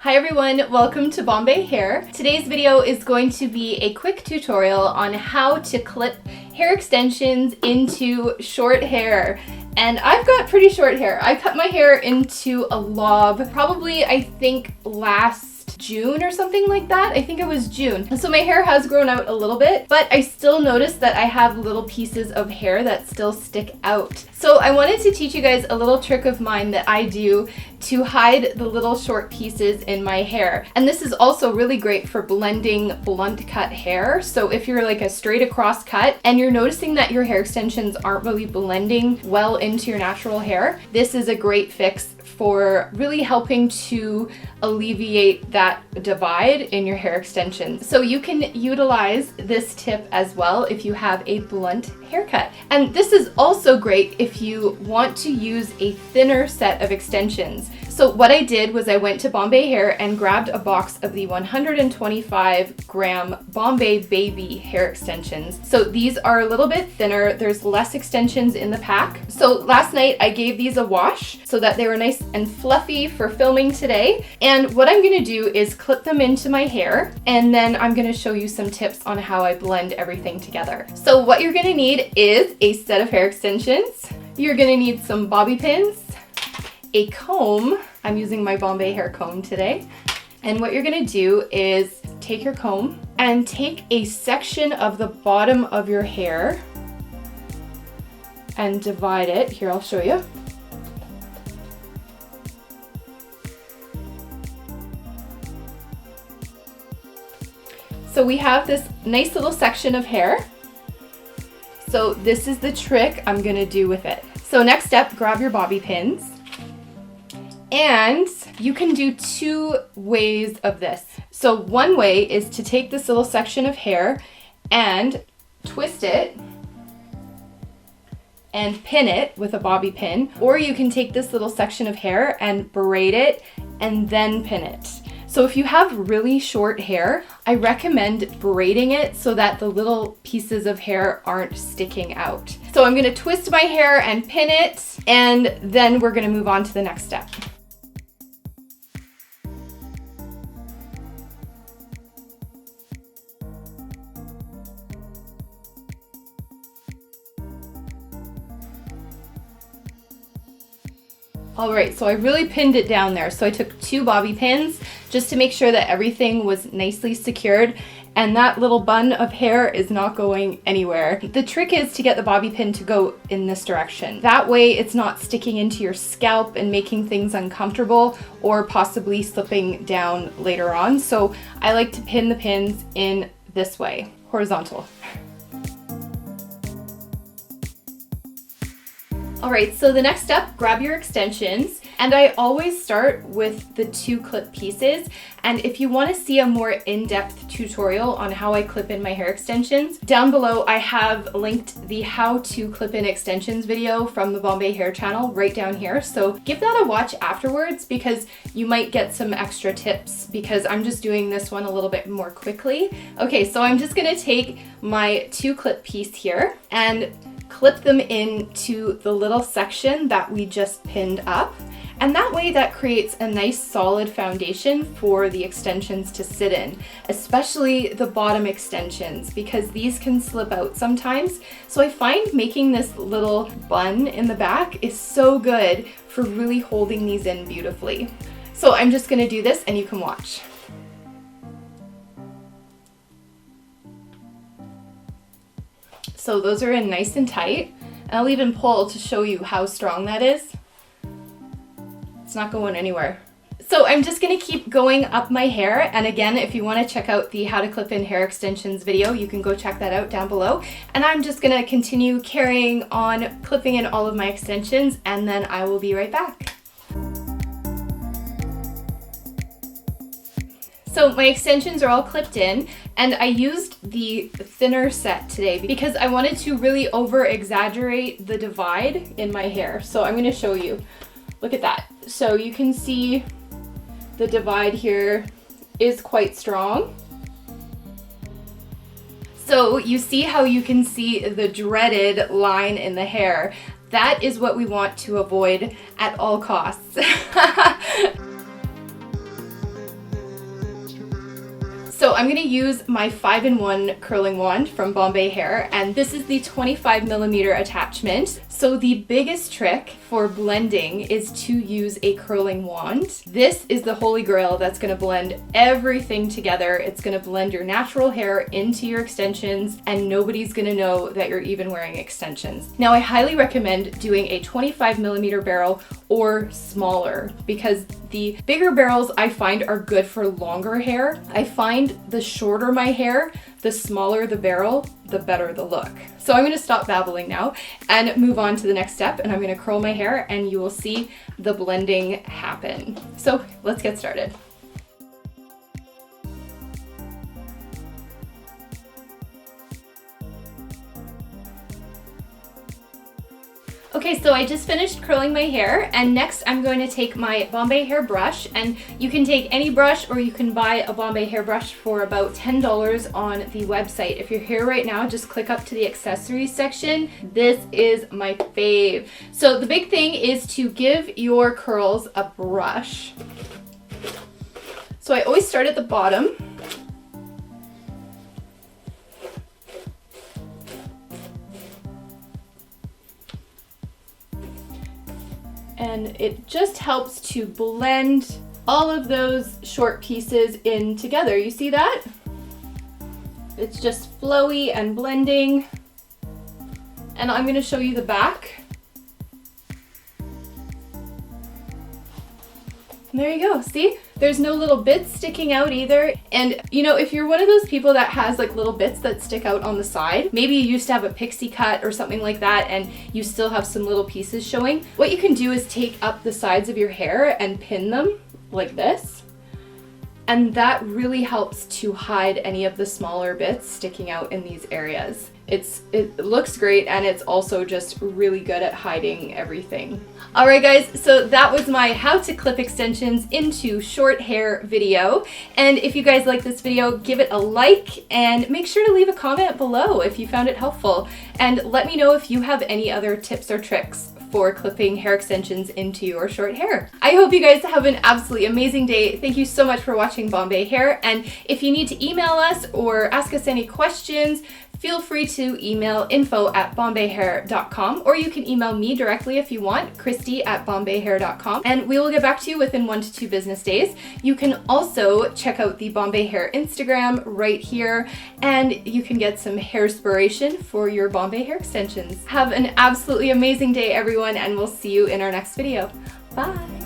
Hi everyone, welcome to Bombay Hair. Today's video is going to be a quick tutorial on how to clip hair extensions into short hair. And I've got pretty short hair. I cut my hair into a lob probably I think last June or something like that. I think it was June. So my hair has grown out a little bit, but I still notice that I have little pieces of hair that still stick out. So I wanted to teach you guys a little trick of mine that I do to hide the little short pieces in my hair. And this is also really great for blending blunt cut hair. So if you're like a straight across cut and you're noticing that your hair extensions aren't really blending well into your natural hair, this is a great fix for really helping to alleviate that divide in your hair extensions. So you can utilize this tip as well if you have a blunt haircut. And this is also great if you want to use a thinner set of extensions. So what I did was I went to Bombay Hair and grabbed a box of the 125 gram Bombay Baby hair extensions. So these are a little bit thinner. There's less extensions in the pack. So last night I gave these a wash so that they were nice and fluffy for filming today. And what I'm gonna do is clip them into my hair, and then I'm gonna show you some tips on how I blend everything together. So what you're gonna need is a set of hair extensions. You're gonna need some bobby pins, a comb. I'm using my Bombay Hair comb today. And what you're gonna do is take your comb and take a section of the bottom of your hair and divide it. Here, I'll show you. So we have this nice little section of hair. So this is the trick I'm gonna do with it. So next step, grab your bobby pins. And you can do two ways of this. So one way is to take this little section of hair and twist it and pin it with a bobby pin. Or you can take this little section of hair and braid it and then pin it. So if you have really short hair, I recommend braiding it so that the little pieces of hair aren't sticking out. So I'm gonna twist my hair and pin it, and then we're gonna move on to the next step. All right, so I really pinned it down there. So I took two bobby pins just to make sure that everything was nicely secured, and that little bun of hair is not going anywhere. The trick is to get the bobby pin to go in this direction. That way it's not sticking into your scalp and making things uncomfortable or possibly slipping down later on. So I like to pin the pins in this way, horizontal. All right, so the next step, grab your extensions, and I always start with the two clip pieces. And if you want to see a more in-depth tutorial on how I clip in my hair extensions, down below I have linked the how to clip in extensions video from the Bombay Hair channel right down here. So give that a watch afterwards because you might get some extra tips because I'm just doing this one a little bit more quickly. Okay, so I'm just gonna take my two clip piece here and clip them into the little section that we just pinned up. And that way that creates a nice solid foundation for the extensions to sit in, especially the bottom extensions because these can slip out sometimes. So I find making this little bun in the back is so good for really holding these in beautifully. So I'm just gonna do this and you can watch. So those are in nice and tight. And I'll even pull to show you how strong that is. It's not going anywhere. So I'm just gonna keep going up my hair. And again, if you wanna check out the how to clip in hair extensions video, you can go check that out down below. And I'm just gonna continue carrying on clipping in all of my extensions, and then I will be right back. So my extensions are all clipped in, and I used the thinner set today because I wanted to really over exaggerate the divide in my hair. So I'm gonna show you. Look at that. So you can see the divide here is quite strong. So you see how you can see the dreaded line in the hair. That is what we want to avoid at all costs. So I'm gonna use my 5-in-1 curling wand from Bombay Hair, and this is the 25mm attachment. So the biggest trick for blending is to use a curling wand. This is the holy grail that's gonna blend everything together. It's gonna blend your natural hair into your extensions, and nobody's gonna know that you're even wearing extensions. Now, I highly recommend doing a 25mm barrel or smaller, because the bigger barrels I find are good for longer hair. I find the shorter my hair, the smaller the barrel, the better the look. So I'm gonna stop babbling now and move on to the next step, and I'm gonna curl my hair and you will see the blending happen. So let's get started. Okay, so I just finished curling my hair, and next I'm going to take my Bombay Hair brush, and you can take any brush or you can buy a Bombay Hair brush for about $10 on the website. If you're here right now, just click up to the accessories section. This is my fave. So the big thing is to give your curls a brush. So I always start at the bottom. And it just helps to blend all of those short pieces in together. You see that? It's just flowy and blending. And I'm going to show you the back. And there you go. See? There's no little bits sticking out either. And you know, if you're one of those people that has like little bits that stick out on the side, maybe you used to have a pixie cut or something like that and you still have some little pieces showing, what you can do is take up the sides of your hair and pin them like this. And that really helps to hide any of the smaller bits sticking out in these areas. It looks great, and it's also just really good at hiding everything. All right guys, so that was my how to clip extensions into short hair video. And if you guys like this video, give it a like and make sure to leave a comment below if you found it helpful. And let me know if you have any other tips or tricks for clipping hair extensions into your short hair. I hope you guys have an absolutely amazing day. Thank you so much for watching Bombay Hair. And if you need to email us or ask us any questions, feel free to email info@bombayhair.com, or you can email me directly if you want, Christy@bombayhair.com, and we will get back to you within 1 to 2 business days. You can also check out the Bombay Hair Instagram right here, and you can get some hair inspiration for your Bombay hair extensions. Have an absolutely amazing day, everyone, and we'll see you in our next video. Bye!